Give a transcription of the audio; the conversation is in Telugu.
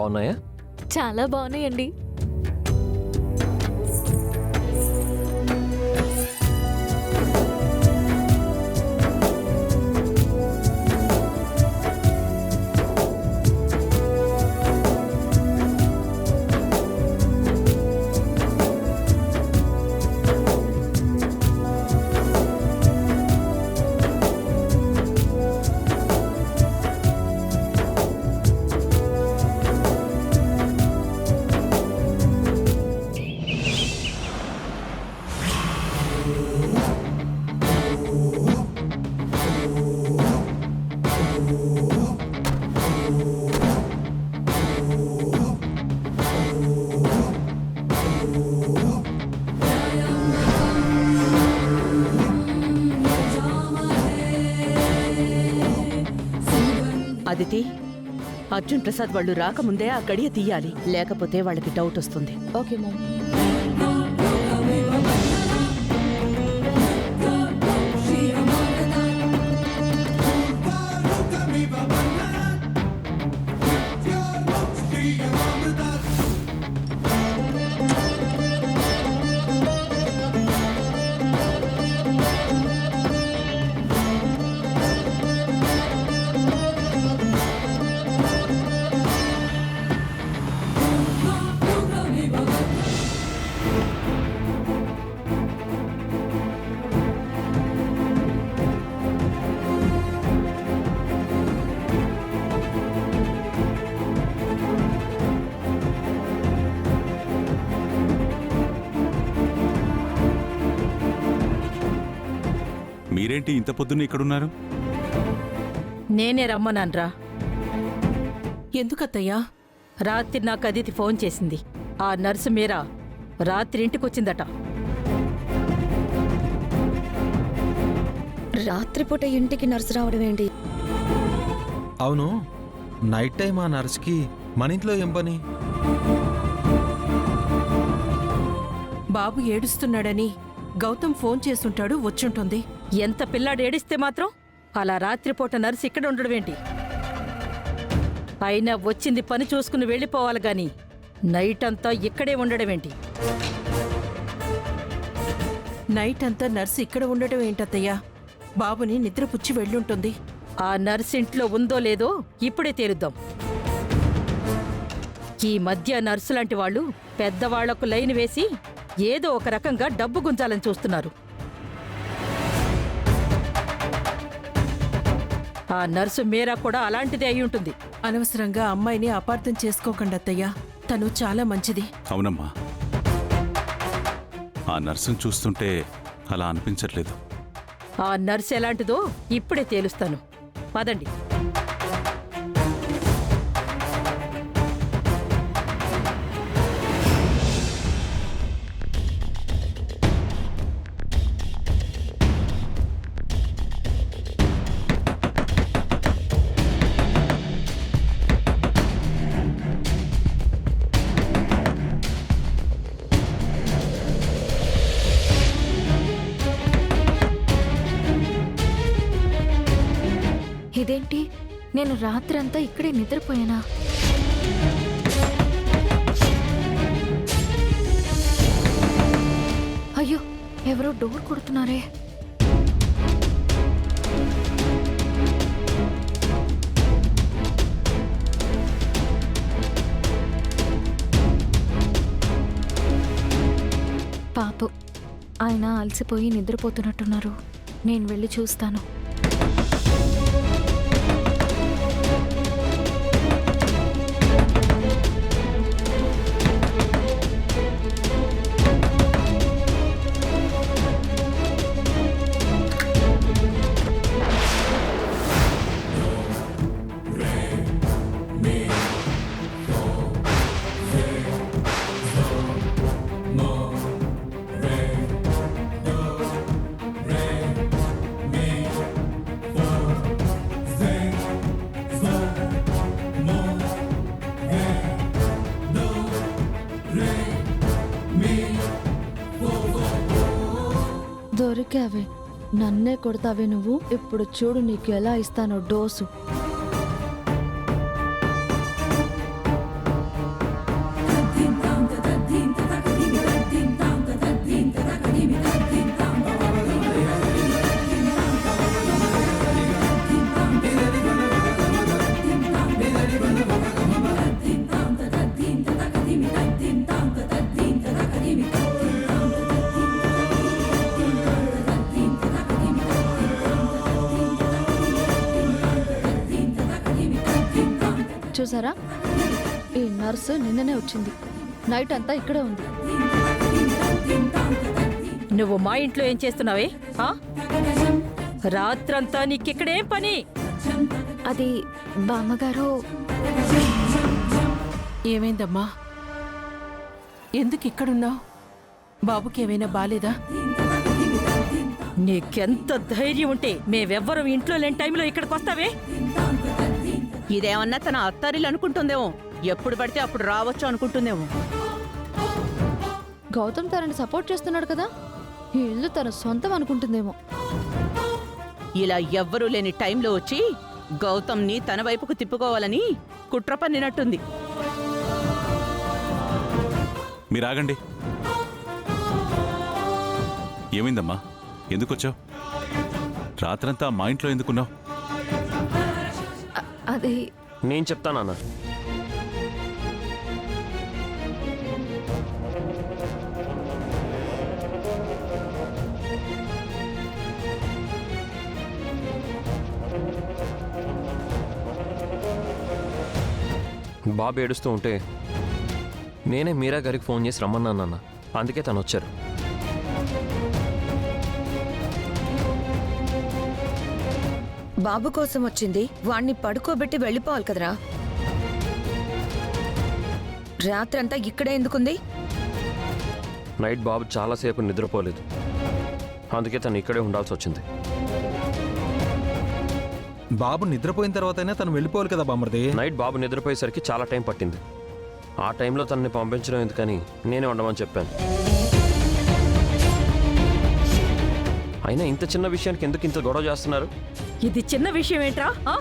బాగున్నాయా? చాలా బాగున్నాయండి. అదితి, అర్జున్ ప్రసాద్ వాళ్ళు రాకముందే ఆ గడియ తీయాలి, లేకపోతే వాళ్ళకి డౌట్ వస్తుంది. Okay ma'am. మీరేంటి ఇంత పొద్దున్న ఇక్కడున్నారు? నేనే రమ్మనాన్రా. ఎందుకత్తయ్యా? రాత్రి నాకు అదితి ఫోన్ చేసింది. ఆ నర్సు మీరా రాత్రి ఇంటికొచ్చిందట. రాత్రిపూట ఇంటికి నర్సు రావడం ఏంటి? అవును, నైట్ టైం ఆ నర్స్కి మన ఇంట్లో ఏం పని? బాబు ఏడుస్తున్నాడని గౌతమ్ ఫోన్ చేసుంటాడు, వచ్చుంటుంది. ఎంత పిల్లాడు ఏడిస్తే మాత్రం అలా రాత్రిపూట నర్సు ఇక్కడ ఉండడమేంటి? అయినా వచ్చింది పని చూసుకుని వెళ్ళిపోవాలి గాని నైట్ అంతా ఇక్కడే ఉండడమేంటి? నైట్ అంతా నర్సు ఇక్కడ ఉండటం ఏంటత్తయ్యా? బాబుని నిద్రపుచ్చి వెళ్ళుంటుంది. ఆ నర్సు ఇంట్లో ఉందో లేదో ఇప్పుడే తేలుద్దాం. ఈ మధ్య నర్సు లాంటి వాళ్ళు పెద్దవాళ్లకు లైన్ వేసి ఏదో ఒక రకంగా డబ్బు గుంజాలని చూస్తున్నారు. ఆ నర్సు మీరా కూడా అలాంటిదే అయి ఉంటుంది. అనవసరంగా అమ్మాయిని అపార్థం చేసుకోకండి అత్తయ్యా, తను చాలా మంచిది. అవునమ్మా, ఆ నర్సును చూస్తుంటే అలా అనిపించట్లేదు. ఆ నర్సు ఎలాంటిదో ఇప్పుడే తేలుస్తాను. పదండి. ఇదేంటి, నేను రాత్రంతా ఇక్కడే నిద్రపోయానా? అయ్యో, ఎవరో డోర్ కొడుతున్నారే. పాపం, ఆయన అలసిపోయి నిద్రపోతున్నట్టున్నారు. నేను వెళ్ళి చూస్తాను. దొరికావే, నన్నే కొడతావే నువ్వు. ఇప్పుడు చూడు నీకు ఎలా ఇస్తానో డోసు. చూసారా? ఈ నర్సు నిన్ననే వచ్చింది. నైట్ అంతా ఇక్కడే ఉంది. నువ్వు మా ఇంట్లో ఏం చేస్తున్నావే? ఆ? రాత్రంతా నీకిక్కడేం పని? అది బామ్మగారు. ఏమైందమ్మా? ఎందుకు ఇక్కడున్నావు? బాబుకి ఏమైనా బాలేదా? నీకెంత ధైర్యం ఉంటే మేమెవ్వరం ఇంట్లో లేని టైంలో ఇక్కడికి వస్తావే? ఇదేమన్నా తన అత్తారిల్లు అనుకుంటుందేమో, ఎప్పుడు పడితే అప్పుడు రావచ్చు అనుకుంటుందేమో. గౌతమ్ తనని సపోర్ట్ చేస్తున్నాడు కదా, ఈ ఇల్లు తన సొంతం అనుకుంటుందేమో. ఇలా ఎవ్వరూ లేని టైంలో వచ్చి గౌతమ్ని తన వైపుకు తిప్పుకోవాలని కుట్ర పన్నినట్టుంది. మీరు ఆగండి. ఏమైందమ్మా? ఎందుకు వచ్చావు? రాత్రంతా మా ఇంట్లో ఎందుకున్నావు? అది నేను చెప్తానన్న. బాబు ఏడుస్తూ ఉంటే నేనే మీరా గారికి ఫోన్ చేసి రమ్మన్నాను అన్న. అందుకే తను వచ్చారు. బాబు కోసం వచ్చింది, వాణ్ణి పడుకోబెట్టి వెళ్ళిపోవాలి కదరా. రాత్రంతా ఇక్కడే ఎందుకుంది? నైట్ బాబు చాలాసేపు నిద్రపోలేదు, అందుకే తను ఇక్కడే ఉండాల్సి వచ్చింది. బాబు నిద్రపోయిన తర్వాతైనా తను వెళ్ళిపోవాలి కదా బామ్మర్ది. నైట్ బాబు నిద్రపోయేసరికి చాలా టైం పట్టింది. ఆ టైంలో తనని పంపించడం ఎందుకని నేనే ఉండమని చెప్పాను. అయినా ఇంత చిన్న విషయానికి ఎందుకు ఇంత గొడవ చేస్తున్నారు? ఇది చిన్న విషయం ఏంట్రా? ఆ?